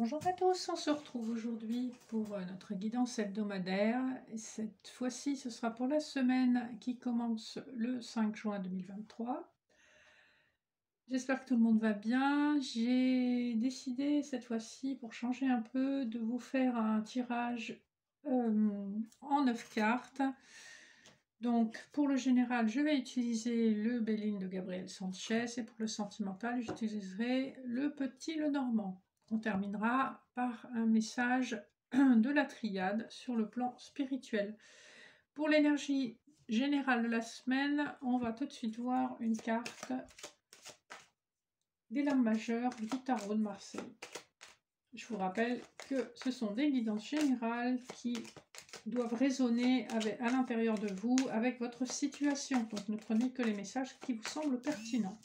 Bonjour à tous, on se retrouve aujourd'hui pour notre guidance hebdomadaire. Cette fois-ci, ce sera pour la semaine qui commence le 5 juin 2023. J'espère que tout le monde va bien. J'ai décidé cette fois-ci, pour changer un peu, de vous faire un tirage en 9 cartes. Donc, pour le général, je vais utiliser le Béline de Gabriel Sanchez et pour le sentimental, j'utiliserai le petit Lenormand. On terminera par un message de la triade sur le plan spirituel. Pour l'énergie générale de la semaine, on va tout de suite voir une carte des lames majeures du tarot de Marseille. Je vous rappelle que ce sont des guidances générales qui doivent résonner à l'intérieur de vous avec votre situation. Donc ne prenez que les messages qui vous semblent pertinents.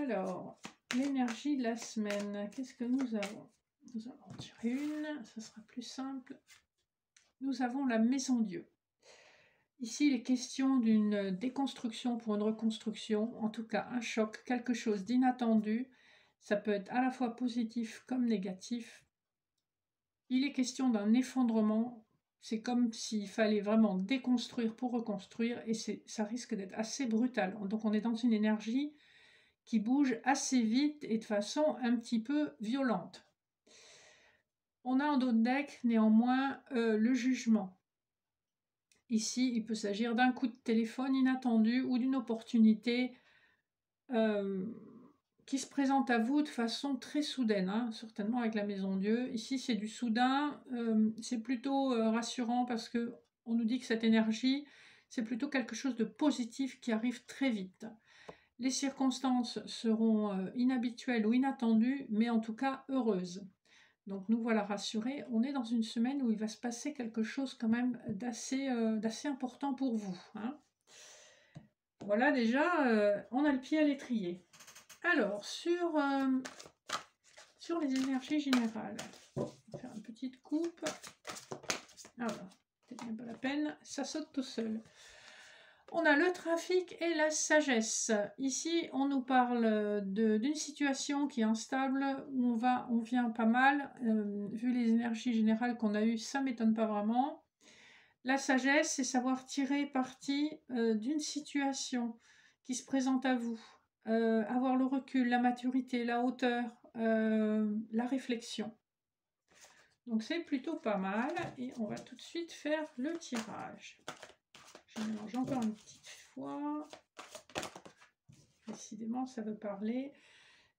Alors, l'énergie de la semaine, qu'est-ce que nous avons? Nous allons en tirer une, ça sera plus simple. Nous avons la Maison Dieu. Ici, il est question d'une déconstruction pour une reconstruction, en tout cas un choc, quelque chose d'inattendu. Ça peut être à la fois positif comme négatif. Il est question d'un effondrement. C'est comme s'il fallait vraiment déconstruire pour reconstruire et ça risque d'être assez brutal. Donc on est dans une énergie qui bouge assez vite et de façon un petit peu violente. On a en dos de deck néanmoins le jugement. Ici, il peut s'agir d'un coup de téléphone inattendu ou d'une opportunité qui se présente à vous de façon très soudaine, hein, certainement avec la Maison Dieu. Ici, c'est du soudain, c'est plutôt rassurant parce que on nous dit que cette énergie, c'est plutôt quelque chose de positif qui arrive très vite. Les circonstances seront inhabituelles ou inattendues, mais en tout cas heureuses. Donc nous voilà rassurés, on est dans une semaine où il va se passer quelque chose quand même d'assez important pour vous, hein. Voilà, déjà, on a le pied à l'étrier. Alors, sur les énergies générales, on va faire une petite coupe. Ah voilà, c'est bien pas la peine, ça saute tout seul. On a le trafic et la sagesse. Ici, on nous parle d'une situation qui est instable, où on vient pas mal. Vu les énergies générales qu'on a eues, ça ne m'étonne pas vraiment. La sagesse, c'est savoir tirer parti d'une situation qui se présente à vous. Avoir le recul, la maturité, la hauteur, la réflexion. Donc c'est plutôt pas mal et on va tout de suite faire le tirage. Je mélange encore une petite fois. Décidément, ça veut parler.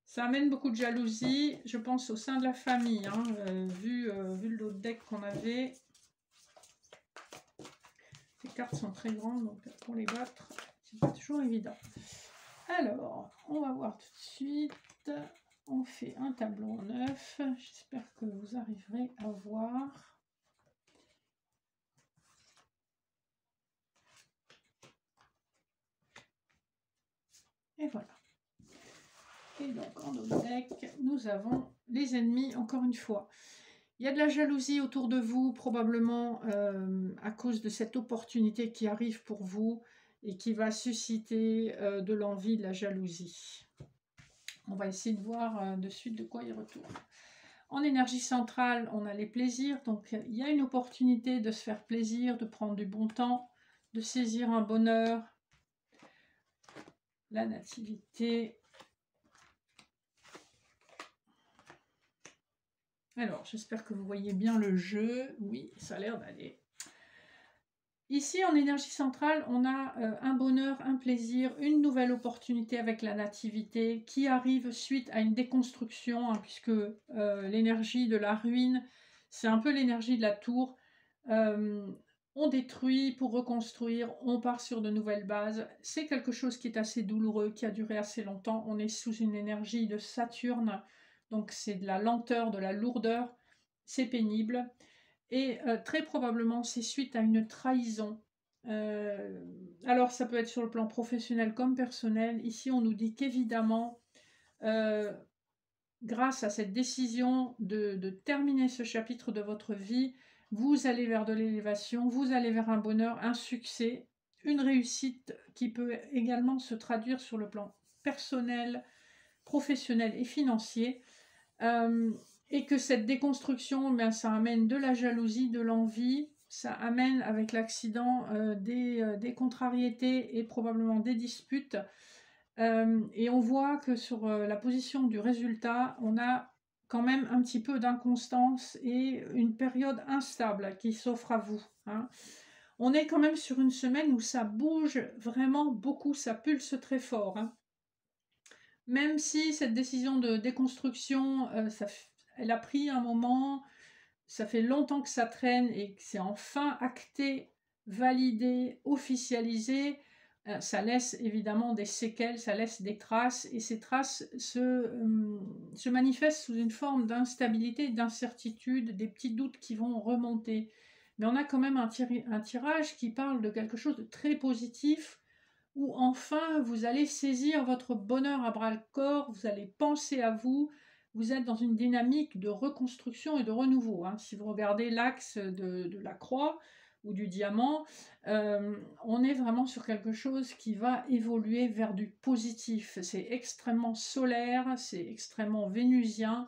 Ça amène beaucoup de jalousie, je pense, au sein de la famille, hein, vu le lot de deck qu'on avait. Les cartes sont très grandes, donc pour les battre, c'est pas toujours évident. Alors, on va voir tout de suite. On fait un tableau en 9. J'espère que vous arriverez à voir. Et voilà. Et donc, en dos de deck, nous avons les ennemis, encore une fois. Il y a de la jalousie autour de vous, probablement à cause de cette opportunité qui arrive pour vous et qui va susciter de l'envie, de la jalousie. On va essayer de voir de suite de quoi il retourne. En énergie centrale, on a les plaisirs. Donc, il y a une opportunité de se faire plaisir, de prendre du bon temps, de saisir un bonheur. La nativité. Alors, j'espère que vous voyez bien le jeu. Oui, ça a l'air d'aller. Ici, en énergie centrale, on a un bonheur, un plaisir, une nouvelle opportunité avec la nativité qui arrive suite à une déconstruction, hein, puisque l'énergie de la ruine, c'est un peu l'énergie de la tour. On détruit pour reconstruire, on part sur de nouvelles bases. C'est quelque chose qui est assez douloureux, qui a duré assez longtemps. On est sous une énergie de Saturne, donc c'est de la lenteur, de la lourdeur. C'est pénible. Et très probablement, c'est suite à une trahison. Alors, ça peut être sur le plan professionnel comme personnel. Ici, on nous dit qu'évidemment, grâce à cette décision de terminer ce chapitre de votre vie, vous allez vers de l'élévation, vous allez vers un bonheur, un succès, une réussite qui peut également se traduire sur le plan personnel, professionnel et financier. et que cette déconstruction, ben, ça amène de la jalousie, de l'envie, ça amène avec l'accident des contrariétés et probablement des disputes. Et on voit que sur la position du résultat, on a quand même un petit peu d'inconstance et une période instable qui s'offre à vous, hein. On est quand même sur une semaine où ça bouge vraiment beaucoup, ça pulse très fort, hein. Même si cette décision de déconstruction, elle a pris un moment, ça fait longtemps que ça traîne et que c'est enfin acté, validé, officialisé, ça laisse évidemment des séquelles, ça laisse des traces et ces traces se manifestent sous une forme d'instabilité, d'incertitude, des petits doutes qui vont remonter. Mais on a quand même un tirage qui parle de quelque chose de très positif où enfin vous allez saisir votre bonheur à bras-le-corps, vous allez penser à vous, vous êtes dans une dynamique de reconstruction et de renouveau, hein. Si vous regardez l'axe de la croix ou du diamant, on est vraiment sur quelque chose qui va évoluer vers du positif. C'est extrêmement solaire, c'est extrêmement vénusien,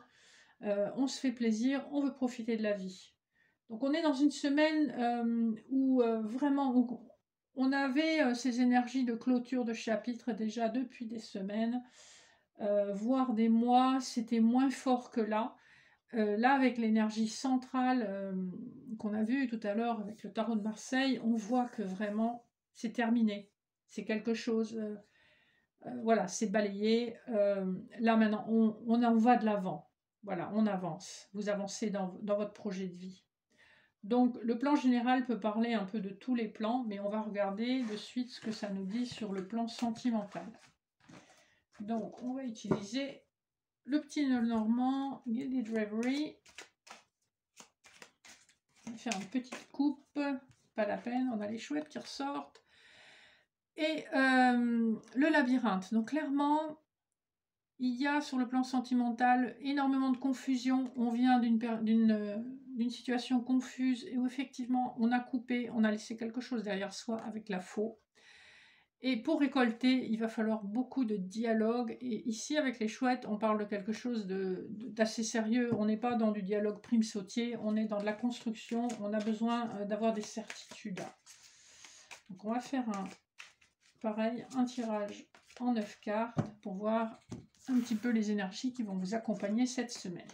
on se fait plaisir, on veut profiter de la vie. Donc on est dans une semaine où vraiment on avait ces énergies de clôture de chapitre déjà depuis des semaines, voire des mois, c'était moins fort que là. Là, avec l'énergie centrale qu'on a vue tout à l'heure avec le tarot de Marseille, on voit que vraiment c'est terminé. C'est quelque chose, voilà, c'est balayé. Là maintenant, on en va de l'avant. Voilà, on avance. Vous avancez dans votre projet de vie. Donc le plan général peut parler un peu de tous les plans, mais on va regarder de suite ce que ça nous dit sur le plan sentimental. Donc on va utiliser le petit nœud normand, Gilded Reverie. On va faire une petite coupe, pas la peine, on a les chouettes qui ressortent. Et le labyrinthe. Donc clairement, il y a sur le plan sentimental énormément de confusion. On vient d'une situation confuse et où effectivement on a coupé, on a laissé quelque chose derrière soi avec la faux. Et pour récolter, il va falloir beaucoup de dialogue. Et ici, avec les chouettes, on parle de quelque chose d'assez sérieux. On n'est pas dans du dialogue prime sautier, on est dans de la construction. On a besoin d'avoir des certitudes. Donc on va faire pareil, un tirage en 9 cartes pour voir un petit peu les énergies qui vont vous accompagner cette semaine.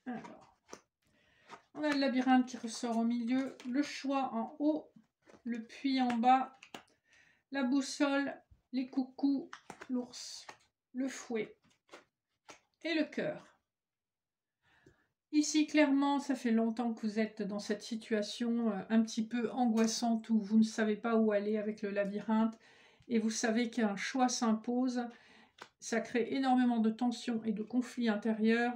Alors, on a le labyrinthe qui ressort au milieu, le choix en haut, le puits en bas, la boussole, les coucous, l'ours, le fouet et le cœur. Ici, clairement, ça fait longtemps que vous êtes dans cette situation un petit peu angoissante où vous ne savez pas où aller avec le labyrinthe et vous savez qu'un choix s'impose. Ça crée énormément de tensions et de conflits intérieurs.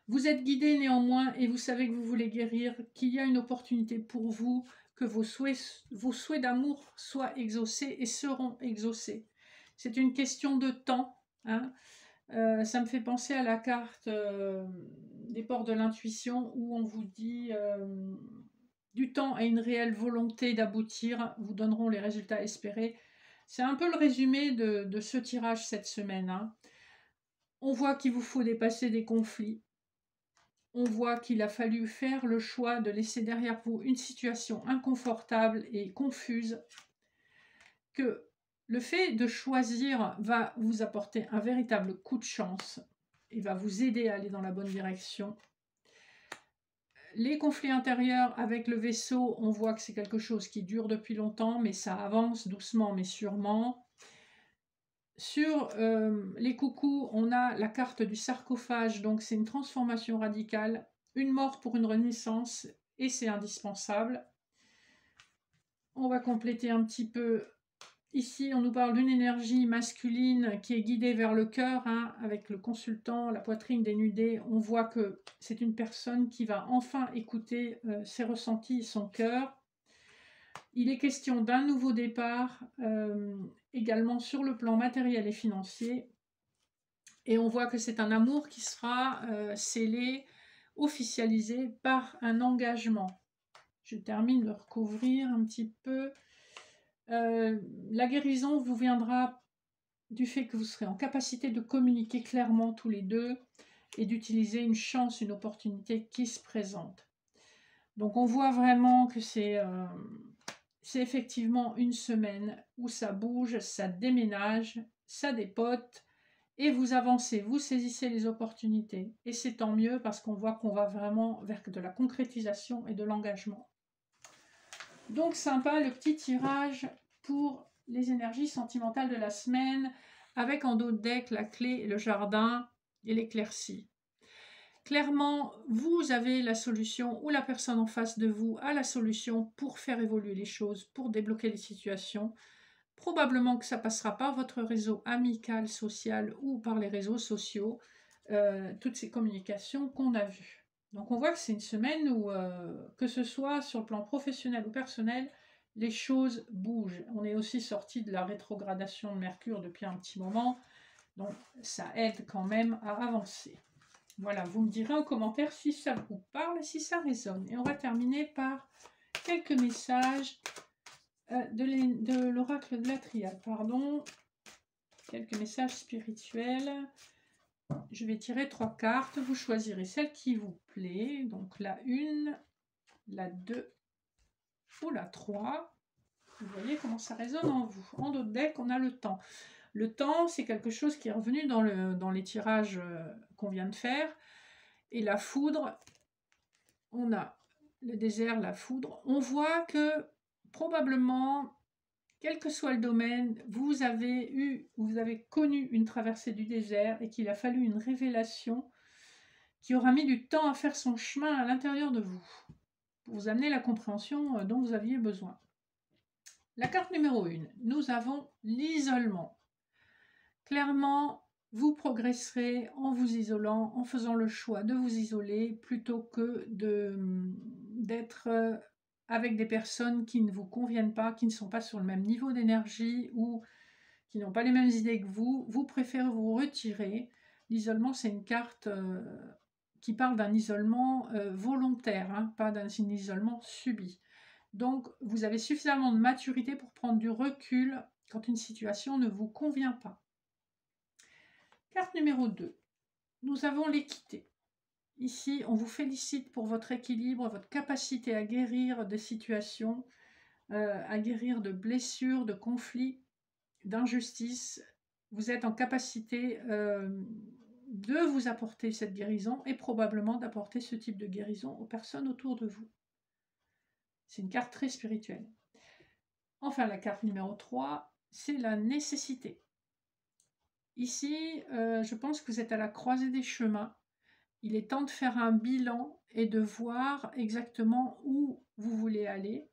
Vous êtes guidé néanmoins et vous savez que vous voulez guérir, qu'il y a une opportunité pour vous, que vos souhaits d'amour soient exaucés et seront exaucés. C'est une question de temps, hein. Ça me fait penser à la carte des ports de l'intuition où on vous dit du temps et une réelle volonté d'aboutir vous donneront les résultats espérés. C'est un peu le résumé de ce tirage cette semaine, hein. On voit qu'il vous faut dépasser des conflits. On voit qu'il a fallu faire le choix de laisser derrière vous une situation inconfortable et confuse, que le fait de choisir va vous apporter un véritable coup de chance et va vous aider à aller dans la bonne direction. Les conflits intérieurs avec le vaisseau, on voit que c'est quelque chose qui dure depuis longtemps, mais ça avance doucement mais sûrement. Sur les coucous, on a la carte du sarcophage, donc c'est une transformation radicale, une mort pour une renaissance, et c'est indispensable. On va compléter un petit peu. Ici, on nous parle d'une énergie masculine qui est guidée vers le cœur, hein, avec le consultant, la poitrine dénudée. On voit que c'est une personne qui va enfin écouter ses ressentis, son cœur. Il est question d'un nouveau départ, également sur le plan matériel et financier. Et on voit que c'est un amour qui sera scellé officialisé par un engagement. Je termine de recouvrir un petit peu. La guérison vous viendra du fait que vous serez en capacité de communiquer clairement tous les deux et d'utiliser une chance, une opportunité qui se présente. Donc on voit vraiment que c'est effectivement une semaine où ça bouge, ça déménage, ça dépote, et vous avancez, vous saisissez les opportunités. Et c'est tant mieux parce qu'on voit qu'on va vraiment vers de la concrétisation et de l'engagement. Donc sympa le petit tirage pour les énergies sentimentales de la semaine, avec en dos de deck la clé, le jardin et l'éclaircie. Clairement, vous avez la solution ou la personne en face de vous a la solution pour faire évoluer les choses, pour débloquer les situations. Probablement que ça passera par votre réseau amical, social ou par les réseaux sociaux, toutes ces communications qu'on a vues. Donc on voit que c'est une semaine où, que ce soit sur le plan professionnel ou personnel, les choses bougent. On est aussi sorti de la rétrogradation de Mercure depuis un petit moment, donc ça aide quand même à avancer. Voilà, vous me direz en commentaire si ça vous parle, si ça résonne. Et on va terminer par quelques messages de l'oracle de la triade, pardon. Quelques messages spirituels. Je vais tirer 3 cartes. Vous choisirez celle qui vous plaît. Donc la 1, la 2 ou la 3. Vous voyez comment ça résonne en vous. En dos de deck, on a le temps. Le temps, c'est quelque chose qui est revenu dans les tirages qu'on vient de faire. Et la foudre, on a le désert, la foudre. On voit que probablement, quel que soit le domaine, vous avez connu une traversée du désert et qu'il a fallu une révélation qui aura mis du temps à faire son chemin à l'intérieur de vous, pour vous amener la compréhension dont vous aviez besoin. La carte numéro 1, nous avons l'isolement. Clairement, vous progresserez en vous isolant, en faisant le choix de vous isoler plutôt que d'être avec des personnes qui ne vous conviennent pas, qui ne sont pas sur le même niveau d'énergie ou qui n'ont pas les mêmes idées que vous. Vous préférez vous retirer. L'isolement, c'est une carte qui parle d'un isolement volontaire, hein, pas d'un isolement subi. Donc, vous avez suffisamment de maturité pour prendre du recul quand une situation ne vous convient pas. Carte numéro 2, nous avons l'équité. Ici, on vous félicite pour votre équilibre, votre capacité à guérir de situations, à guérir de blessures, de conflits, d'injustices. Vous êtes en capacité de vous apporter cette guérison et probablement d'apporter ce type de guérison aux personnes autour de vous. C'est une carte très spirituelle. Enfin, la carte numéro 3, c'est la nécessité. Ici, je pense que vous êtes à la croisée des chemins. Il est temps de faire un bilan et de voir exactement où vous voulez aller,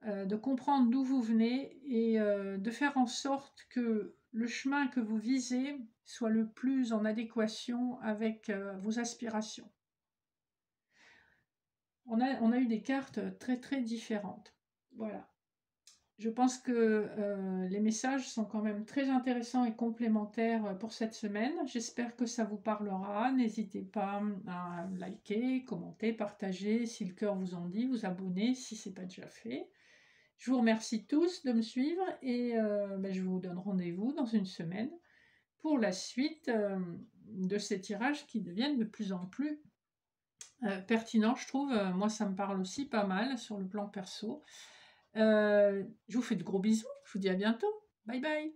de comprendre d'où vous venez et de faire en sorte que le chemin que vous visez soit le plus en adéquation avec vos aspirations. On a eu des cartes très très différentes. Voilà. Je pense que les messages sont quand même très intéressants et complémentaires pour cette semaine. J'espère que ça vous parlera. N'hésitez pas à liker, commenter, partager si le cœur vous en dit, vous abonner si ce n'est pas déjà fait. Je vous remercie tous de me suivre et je vous donne rendez-vous dans une semaine pour la suite de ces tirages qui deviennent de plus en plus pertinents, je trouve. Moi, ça me parle aussi pas mal sur le plan perso. Je vous fais de gros bisous, je vous dis à bientôt. Bye bye.